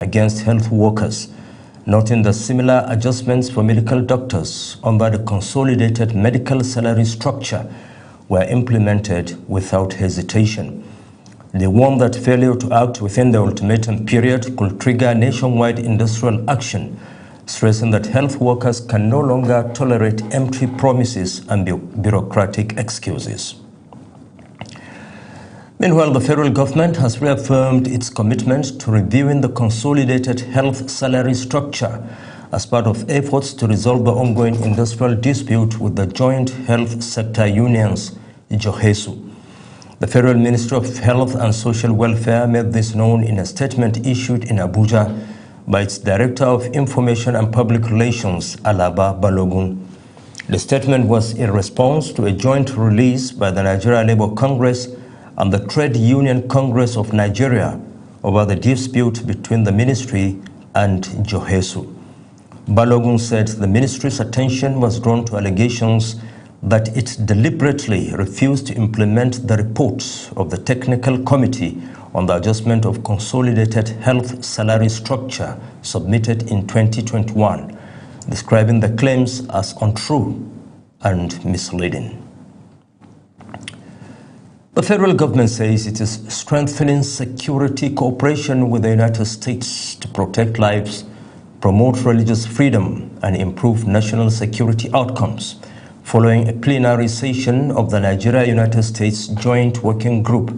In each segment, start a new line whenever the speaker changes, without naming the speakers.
against health workers, noting that similar adjustments for medical doctors under the consolidated medical salary structure were implemented without hesitation. They warned that failure to act within the ultimatum period could trigger nationwide industrial action, stressing that health workers can no longer tolerate empty promises and bureaucratic excuses. Meanwhile, the federal government has reaffirmed its commitment to reviewing the consolidated health salary structure as part of efforts to resolve the ongoing industrial dispute with the joint health sector unions, JOHESU. The Federal Ministry of Health and Social Welfare made this known in a statement issued in Abuja by its Director of Information and Public Relations, Alaba Balogun. The statement was in response to a joint release by the Nigeria Labour Congress and the Trade Union Congress of Nigeria over the dispute between the ministry and JOHESU. Balogun said the ministry's attention was drawn to allegations that it deliberately refused to implement the report of the Technical Committee on the Adjustment of Consolidated Health Salary Structure submitted in 2021, describing the claims as untrue and misleading. The federal government says it is strengthening security cooperation with the United States to protect lives, promote religious freedom, and improve national security outcomes, following a plenary session of the Nigeria-United States Joint Working Group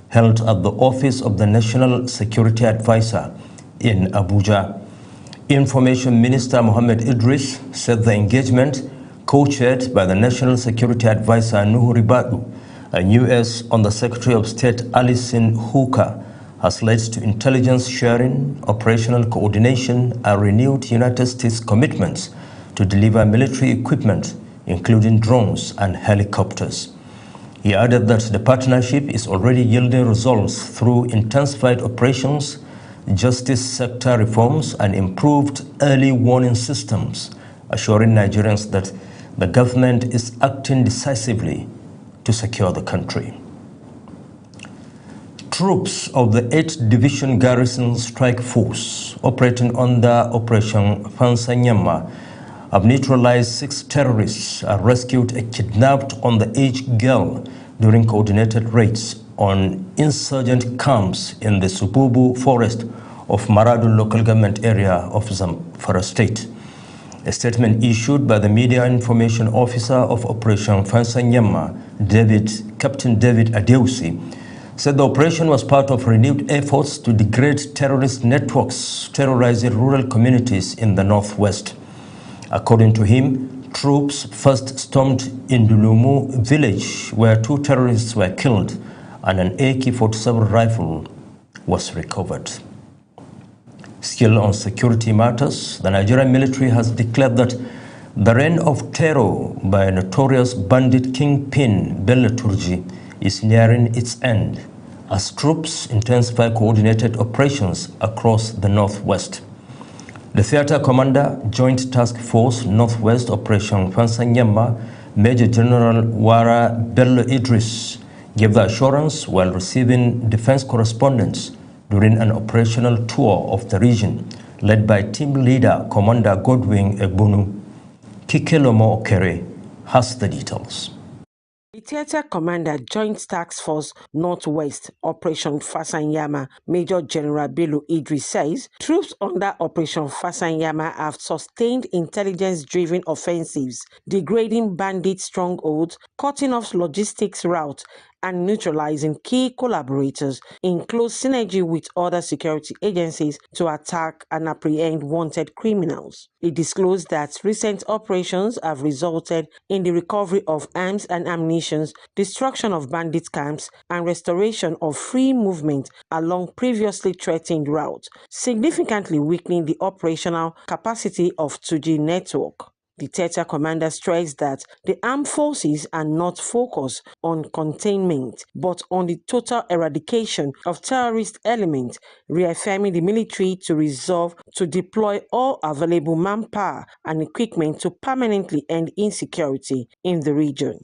held at the Office of the National Security Advisor in Abuja. Information Minister Mohammed Idris said the engagement, co-chaired by the National Security Advisor Nuhu Ribadu and U.S. Under-Secretary of State Alison Hooker, has led to intelligence sharing, operational coordination, and renewed United States commitments to deliver military equipment, including drones and helicopters. He added that the partnership is already yielding results through intensified operations, justice sector reforms, and improved early warning systems, assuring Nigerians that the government is acting decisively to secure the country. Troops of the 8th Division Garrison Strike Force operating under Operation Fansanyama have neutralized 6 terrorists and rescued a kidnapped underage girl during coordinated raids on insurgent camps in the Sububu forest of Maradu local government area of Zamfara State. A statement issued by the Media Information Officer of Operation Fansanyama, Captain David Adeusi, said the operation was part of renewed efforts to degrade terrorist networks terrorizing rural communities in the northwest. According to him, troops first stormed Indulumu village where 2 terrorists were killed and an AK-47 rifle was recovered. Still on security matters, the Nigerian military has declared that the reign of terror by a notorious bandit kingpin Bello Turji is nearing its end as troops intensify coordinated operations across the northwest. The Theater Commander, Joint Task Force Northwest Operation Fansanyama, Major General Wara Bello Idris, gave the assurance while receiving defense correspondents during an operational tour of the region led by team leader Commander Godwin Egbunu. Kikelomo Okere has the details.
The Theater Commander, Joint Task Force Northwest Operation Fansanyama, Major General Bello Idris says troops under Operation Fansanyama have sustained intelligence-driven offensives, degrading bandit strongholds, cutting off logistics routes, and neutralizing key collaborators in close synergy with other security agencies to attack and apprehend wanted criminals. He disclosed that recent operations have resulted in the recovery of arms and ammunition, destruction of bandit camps, and restoration of free movement along previously threatened routes, significantly weakening the operational capacity of 2G network. The Theater Commander stressed that the armed forces are not focused on containment, but on the total eradication of terrorist elements, reaffirming the military to resolve to deploy all available manpower and equipment to permanently end insecurity in the region.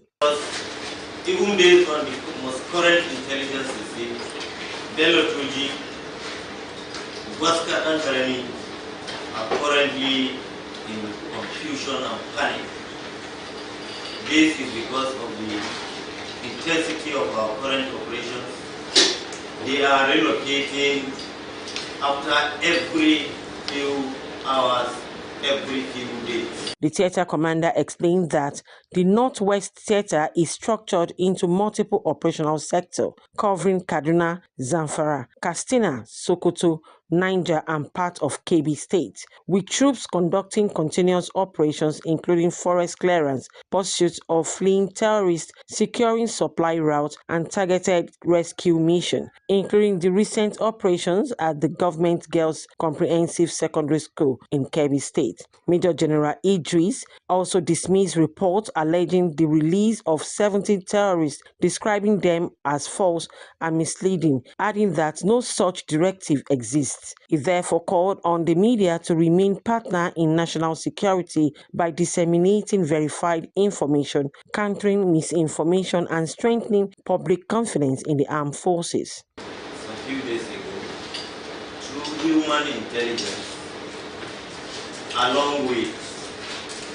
Even based on the most current intelligence received, Bello Turji Huasca and Karani are currently in confusion and panic. This is because of the intensity of our current operations. They are relocating after every few hours, every few days.
The theatre commander explained that the Northwest Theatre is structured into multiple operational sectors, covering Kaduna, Zamfara, Katsina, Sokoto, Niger, and part of Kebbi State, with troops conducting continuous operations including forest clearance, pursuit of fleeing terrorists, securing supply routes, and targeted rescue mission, including the recent operations at the Government Girls Comprehensive Secondary School in Kebbi State. Major General Idris also dismissed reports alleging the release of 17 terrorists, describing them as false and misleading, adding that no such directive exists. He therefore called on the media to remain partner in national security by disseminating verified information, countering misinformation, and strengthening public confidence in the armed forces.
A few days ago, through human intelligence, along with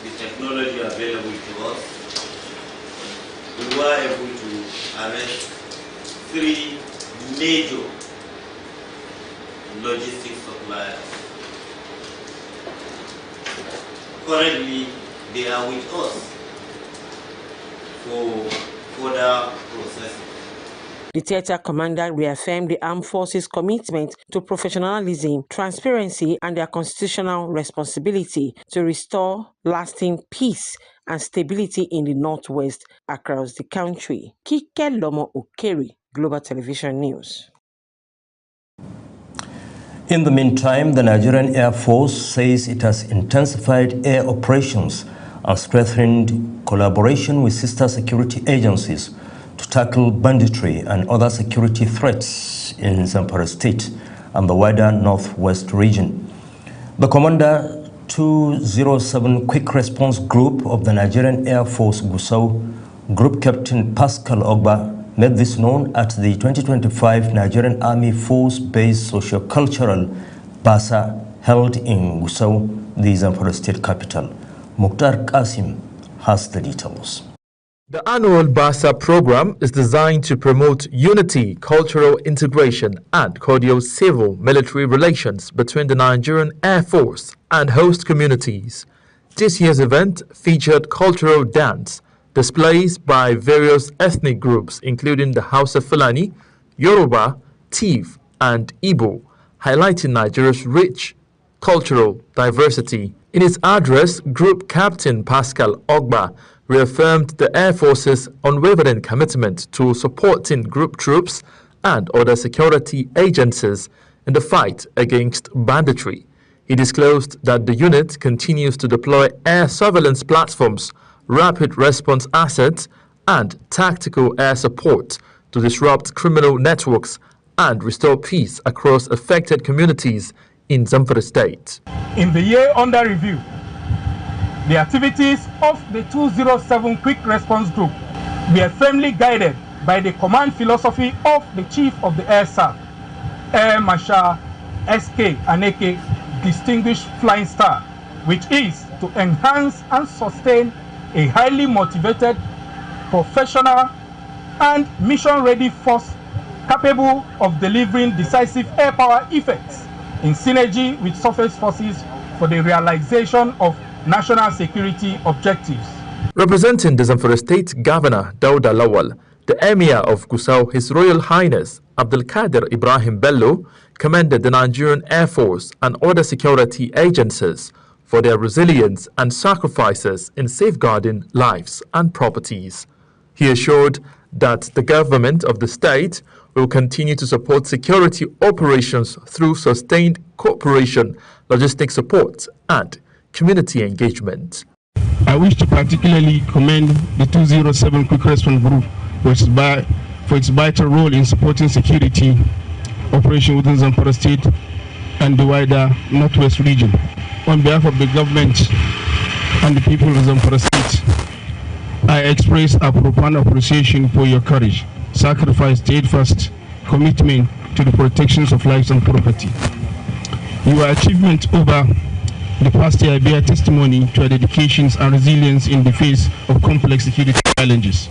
the technology available to us, we were able to arrest 3 major logistics suppliers. Currently, they are with us for further processing.
The theatre commander reaffirmed the armed forces' commitment to professionalism, transparency, and their constitutional responsibility to restore lasting peace and stability in the Northwest across the country. Kike Lomo Okeri, Global Television News.
In the meantime, the Nigerian Air Force says it has intensified air operations and strengthened collaboration with sister security agencies to tackle banditry and other security threats in Zamfara State and the wider Northwest region. The Commander 207 Quick Response Group of the Nigerian Air Force Gusau, Group Captain Pascal Ogba, made this known at the 2025 Nigerian Army Force-Based Socio-Cultural BASA held in Gusau, the Zamfara State capital. Mukhtar Qasim has the details.
The annual BASA program is designed to promote unity, cultural integration, and cordial civil-military relations between the Nigerian Air Force and host communities. This year's event featured cultural dance, displays by various ethnic groups including the Hausa Fulani, Yoruba, Tiv, and Igbo, highlighting Nigeria's rich cultural diversity. In his address, Group Captain Pascal Ogba reaffirmed the Air Force's unwavering commitment to supporting group troops and other security agencies in the fight against banditry. He disclosed that the unit continues to deploy air surveillance platforms, rapid response assets, and tactical air support to disrupt criminal networks and restore peace across affected communities in Zamfara State.
In the year under review, the activities of the 207 Quick Response Group were firmly guided by the command philosophy of the Chief of the Air Staff, Air Marshal S.K. Aneke, Distinguished Flying Star, which is to enhance and sustain a highly motivated, professional, and mission-ready force capable of delivering decisive air power effects in synergy with surface forces for the realization of national security objectives.
Representing the Zamfara State Governor Dauda Lawal, the Emir of Gusau, His Royal Highness Abdulkadir Ibrahim Bello, commended the Nigerian Air Force and other security agencies for their resilience and sacrifices in safeguarding lives and properties. He assured that the government of the state will continue to support security operations through sustained cooperation, logistic support, and community engagement.
I wish to particularly commend the 207 Quick Response Group for its vital role in supporting security operation within Zamfara State and the wider Northwest region. On behalf of the government and the people of Zamfara State, I express our profound appreciation for your courage, sacrifice, steadfast commitment to the protections of lives and property. Your achievement over the past year bear testimony to your dedications and resilience in the face of complex security challenges.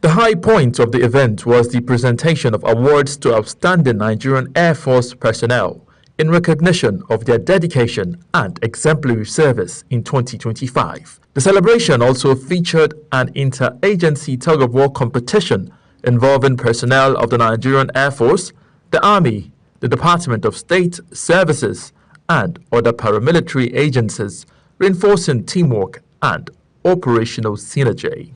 The high point of the event was the presentation of awards to outstanding Nigerian Air Force personnel in recognition of their dedication and exemplary service in 2025. The celebration also featured an inter-agency tug-of-war competition involving personnel of the Nigerian Air Force, the Army, the Department of State Services, and other paramilitary agencies, reinforcing teamwork and operational synergy.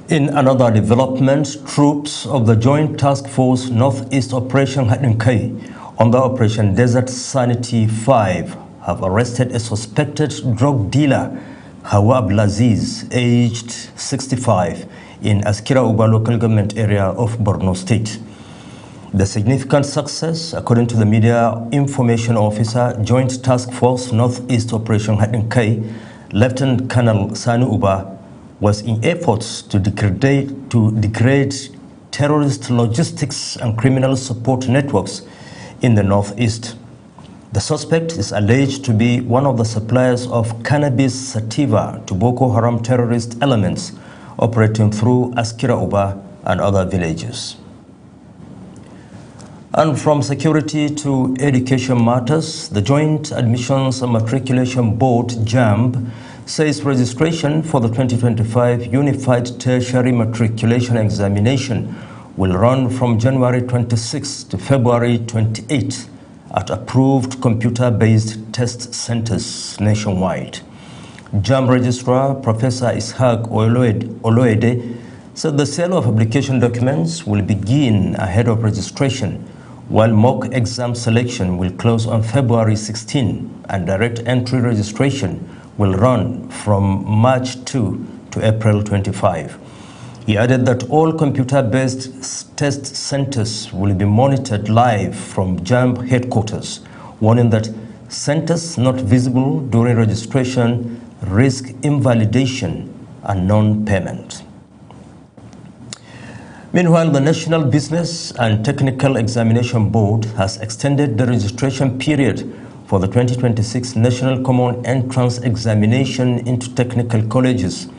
In another development, troops of the Joint Task Force Northeast Operation Hadinkai under Operation Desert Sanity 5 have arrested a suspected drug dealer, Hawa Abdulaziz, aged 65, in Askira Uba local government area of Borno State. The significant success, according to the media information officer, Joint Task Force Northeast Operation Hadinkai, Lieutenant Colonel Sani Uba, was in efforts to degrade terrorist logistics and criminal support networks in the Northeast. The suspect is alleged to be one of the suppliers of cannabis sativa to Boko Haram terrorist elements operating through Askira Uba and other villages. And from security to education matters, the Joint Admissions and Matriculation Board, JAMB, says registration for the 2025 Unified Tertiary Matriculation Examination will run from January 26 to February 28 at approved computer-based test centers nationwide. JAMB Registrar Professor Ishaq Oloede said the sale of application documents will begin ahead of registration, while mock exam selection will close on February 16 and direct entry registration will run from March 2 to April 25. He added that all computer-based test centers will be monitored live from JAMB headquarters, warning that centers not visible during registration risk invalidation and non-payment. Meanwhile, the National Business and Technical Examination Board has extended the registration period for the 2026 National Common Entrance Examination into technical colleges,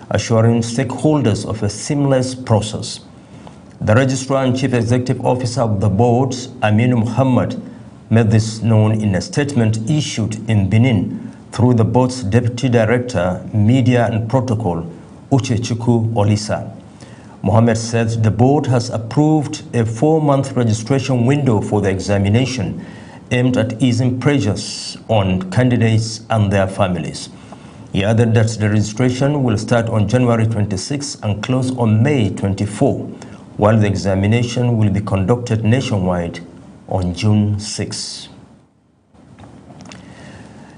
assuring stakeholders of a seamless process. The Registrar and Chief Executive Officer of the board, Aminu Muhammad, made this known in a statement issued in Benin through the board's Deputy Director, Media and Protocol, Uchechukwu Olisa. Mohammed said the board has approved a 4-month registration window for the examination aimed at easing pressures on candidates and their families. He added that the registration will start on January 26 and close on May 24, while the examination will be conducted nationwide on June 6.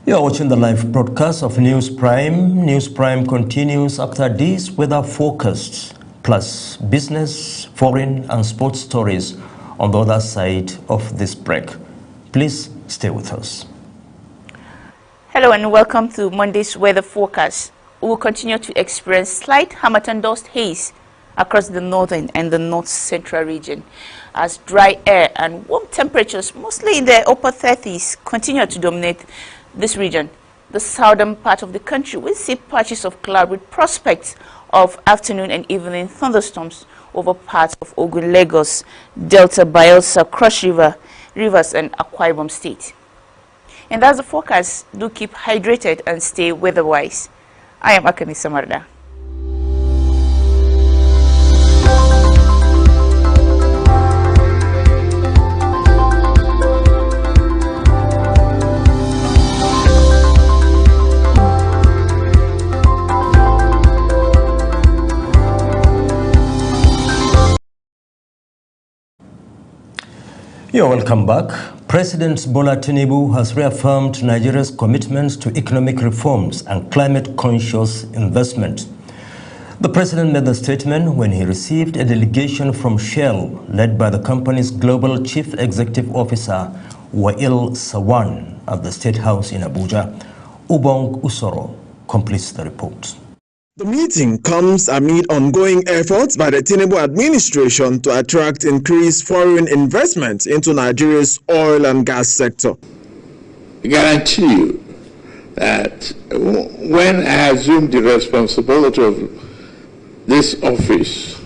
You are watching the live broadcast of News Prime. News Prime continues after this weather forecast, plus business, foreign and sports stories on the other side of this break. Please stay with us.
Hello and welcome to Monday's weather forecast. We will continue to experience slight Harmattan dust haze across the northern and the north central region as dry air and warm temperatures, mostly in the upper 30s, continue to dominate this region. The southern part of the country will see patches of cloud with prospects of afternoon and evening thunderstorms over parts of Ogun, Lagos, Delta, Bayelsa, Cross River, Rivers and Akwa Ibom State. And that's the forecast. Do keep hydrated and stay weather-wise. I am Akani Samarda.
You're welcome back. President Bola Tinubu has reaffirmed Nigeria's commitment to economic reforms and climate-conscious investment. The president made the statement when he received a delegation from Shell, led by the company's global chief executive officer, Wael Sawan, at the State House in Abuja. Ubong Usoro completes the report.
The meeting comes amid ongoing efforts by the Tinubu administration to attract increased foreign investment into Nigeria's oil and gas sector.
I guarantee you that when I assumed the responsibility of this office,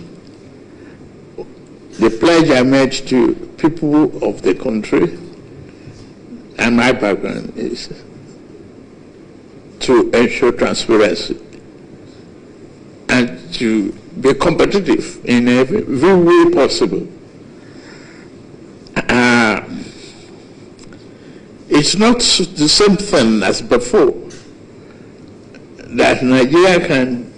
the pledge I made to people of the country and my background is to ensure transparency and to be competitive in every way possible. It's not the same thing as before that Nigeria can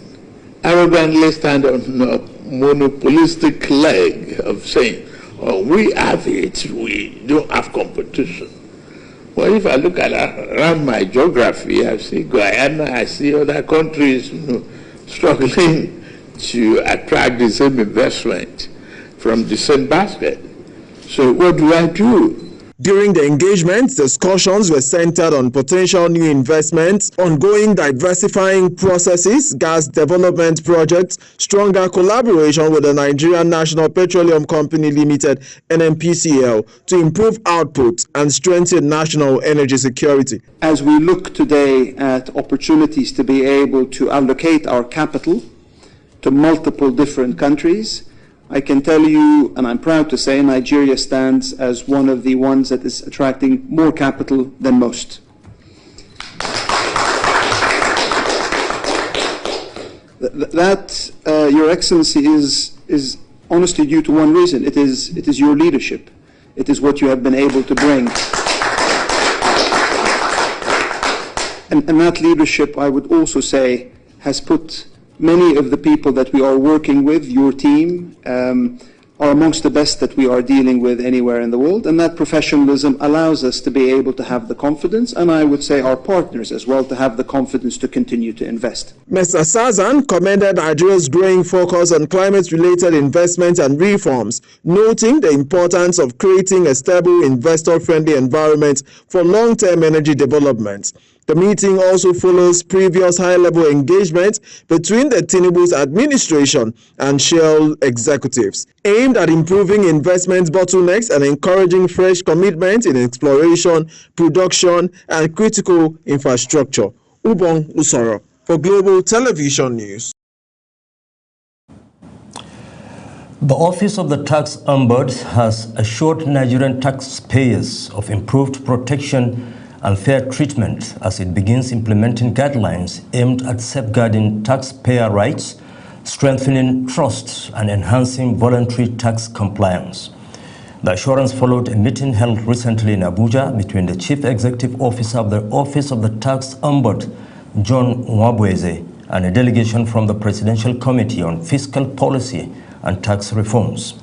arrogantly stand on a monopolistic leg of saying, oh, we have it, we don't have competition. Well, if I look at around my geography, I see Guyana, I see other countries, struggling to attract the same investment from the same basket. So what do I do?
During the engagement, discussions were centered on potential new investments, ongoing diversifying processes, gas development projects, stronger collaboration with the Nigerian National Petroleum Company Limited, NNPCL, to improve output and strengthen national energy security.
As we look today at opportunities to be able to allocate our capital to multiple different countries, I can tell you, and I'm proud to say, Nigeria stands as one of the ones that is attracting more capital than most. That, Your Excellency, is honestly due to one reason. It is your leadership. It is what you have been able to bring. And that leadership, I would also say, has put many of the people that we are working with, your team, are amongst the best that we are dealing with anywhere in the world, and that professionalism allows us to be able to have the confidence, and I would say our partners as well, to have the confidence to continue to invest.
Mr. Sazan commended Nigeria's growing focus on climate-related investments and reforms, noting the importance of creating a stable, investor-friendly environment for long-term energy development. The meeting also follows previous high-level engagement between the Tinubu's administration and Shell executives, aimed at improving investment bottlenecks and encouraging fresh commitment in exploration, production, and critical infrastructure. Ubong Usoro for Global Television News.
The Office of the Tax Ombudsman has assured Nigerian taxpayers of improved protection and fair treatment as it begins implementing guidelines aimed at safeguarding taxpayer rights, strengthening trust, and enhancing voluntary tax compliance. The assurance followed a meeting held recently in Abuja between the Chief Executive Officer of the Office of the Tax Ombudsman, John Nwabweze, and a delegation from the Presidential Committee on Fiscal Policy and Tax Reforms.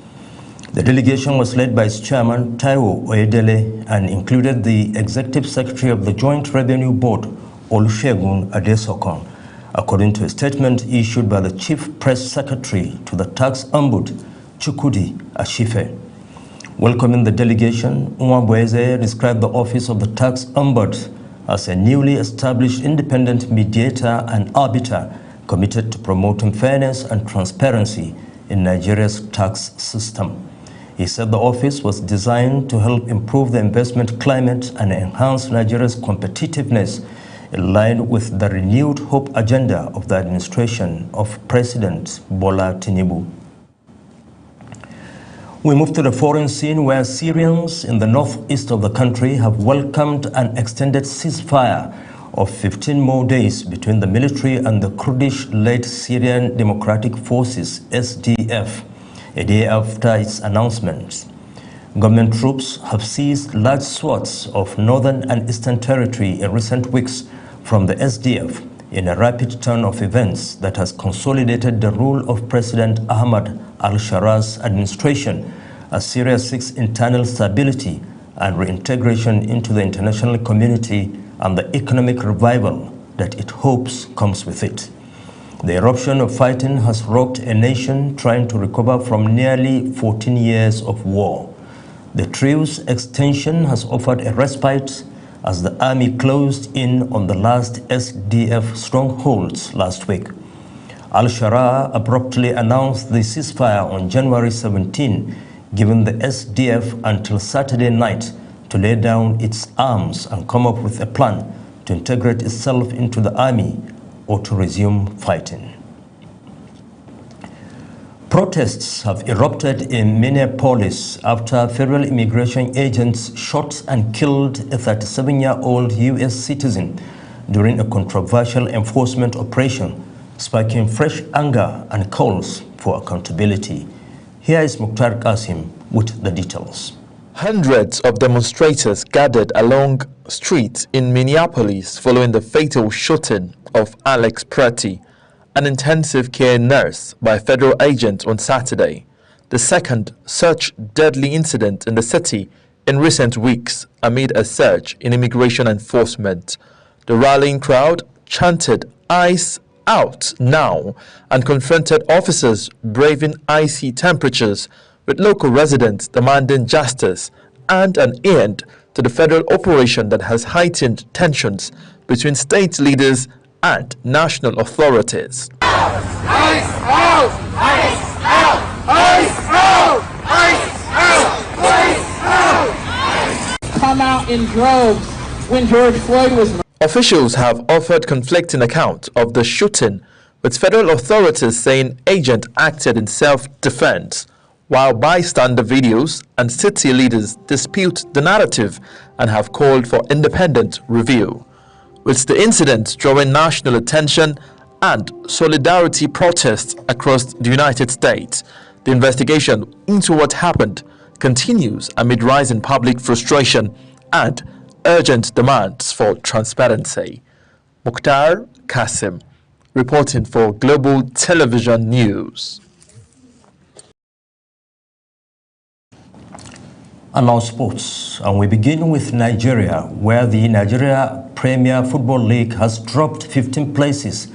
The delegation was led by its chairman, Taiwo Oyedele, and included the Executive Secretary of the Joint Revenue Board, Olusegun Adesokon, according to a statement issued by the Chief Press Secretary to the Tax Ombudsman, Chukudi Ashife. Welcoming the delegation, Nwabweze described the Office of the Tax Ombudsman as a newly established independent mediator and arbiter committed to promoting fairness and transparency in Nigeria's tax system. He said the office was designed to help improve the investment climate and enhance Nigeria's competitiveness in line with the renewed hope agenda of the administration of President Bola Tinubu. We move to the foreign scene where Syrians in the northeast of the country have welcomed an extended ceasefire of 15 more days between the military and the Kurdish-led Syrian Democratic Forces, SDF, a day after its announcement. Government troops have seized large swaths of northern and eastern territory in recent weeks from the SDF in a rapid turn of events that has consolidated the rule of President Ahmad al-Shara's administration as Syria seeks internal stability and reintegration into the international community and the economic revival that it hopes comes with it. The eruption of fighting has rocked a nation trying to recover from nearly 14 years of war. The truce extension has offered a respite as the army closed in on the last SDF strongholds last week. Al-Sharaa abruptly announced the ceasefire on January 17, giving the SDF until Saturday night to lay down its arms and come up with a plan to integrate itself into the army or to resume fighting. Protests have erupted in Minneapolis after federal immigration agents shot and killed a 37-year-old U.S. citizen during a controversial enforcement operation, sparking fresh anger and calls for accountability. Here is Mukhtar Qasim with the details.
Hundreds of demonstrators gathered along streets in Minneapolis following the fatal shooting of Alex Pretty, an intensive care nurse, by a federal agent on Saturday, the second such deadly incident in the city in recent weeks amid a surge in immigration enforcement. The rallying crowd chanted "ICE out now" and confronted officers braving icy temperatures, with local residents demanding justice and an end to the federal operation that has heightened tensions between state leaders and national authorities.
ICE out! ICE out! ICE out! ICE out! ICE out! Come out in droves when George Floyd was murdered.
Officials have offered conflicting accounts of the shooting, with federal authorities saying agent acted in self-defense, while bystander videos and city leaders dispute the narrative and have called for independent review. With the incident drawing national attention and solidarity protests across the United States, the investigation into what happened continues amid rising public frustration and urgent demands for transparency. Mukhtar Qasim, reporting for Global Television News.
And now sports, and we begin with Nigeria, where the Nigeria Premier Football League has dropped 15 places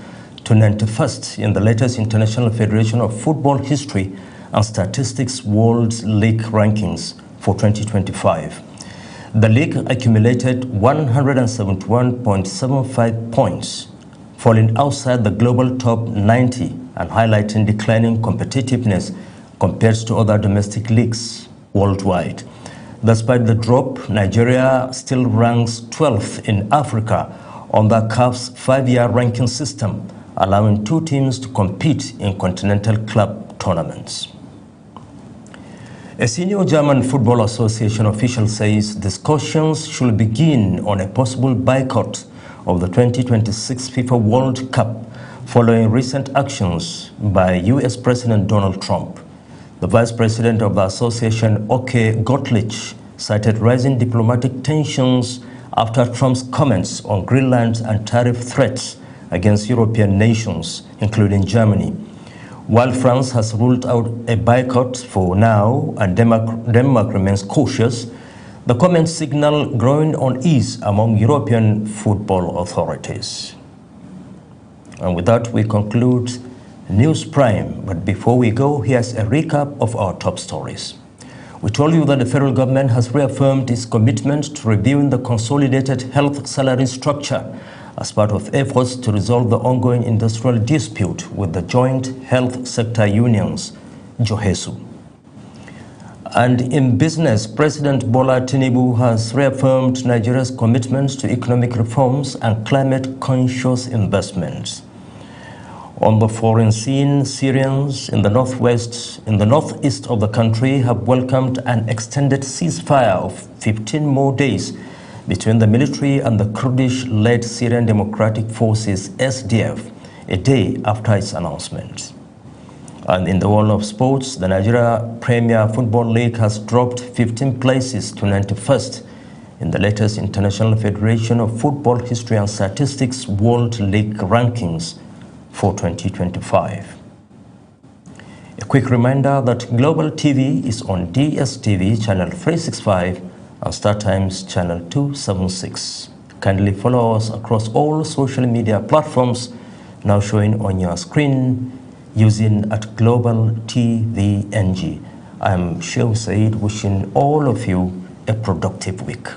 to 91st in the latest International Federation of Football History and Statistics World League rankings for 2025. The league accumulated 171.75 points, falling outside the global top 90 and highlighting declining competitiveness compared to other domestic leagues worldwide. Despite the drop, Nigeria still ranks 12th in Africa on the CAF's 5-year ranking system, allowing 2 teams to compete in continental club tournaments. A senior German Football Association official says discussions should begin on a possible boycott of the 2026 FIFA World Cup following recent actions by U.S. President Donald Trump. The vice president of the association, Oke Gottlich, cited rising diplomatic tensions after Trump's comments on Greenland and tariff threats against European nations, including Germany. While France has ruled out a boycott for now and Denmark remains cautious, the comments signal growing unease among European football authorities. And with that, we conclude News Prime, but before we go, here's a recap of our top stories. We told you that the federal government has reaffirmed its commitment to reviewing the consolidated health salary structure as part of efforts to resolve the ongoing industrial dispute with the joint health sector unions, JOHESU. And in business, President Bola Tinubu has reaffirmed Nigeria's commitment to economic reforms and climate-conscious investments. On the foreign scene, Syrians in the northeast of the country have welcomed an extended ceasefire of 15 more days between the military and the Kurdish-led Syrian Democratic Forces, SDF, a day after its announcement. And in the world of sports, the Nigeria Premier Football League has dropped 15 places to 91st in the latest International Federation of Football History and Statistics World League rankings for 2025. A quick reminder that Global TV is on DSTV channel 365 and StarTimes channel 276. Kindly follow us across all social media platforms now showing on your screen using @GlobalTVNG. I'm Sheikh Said, wishing all of you a productive week.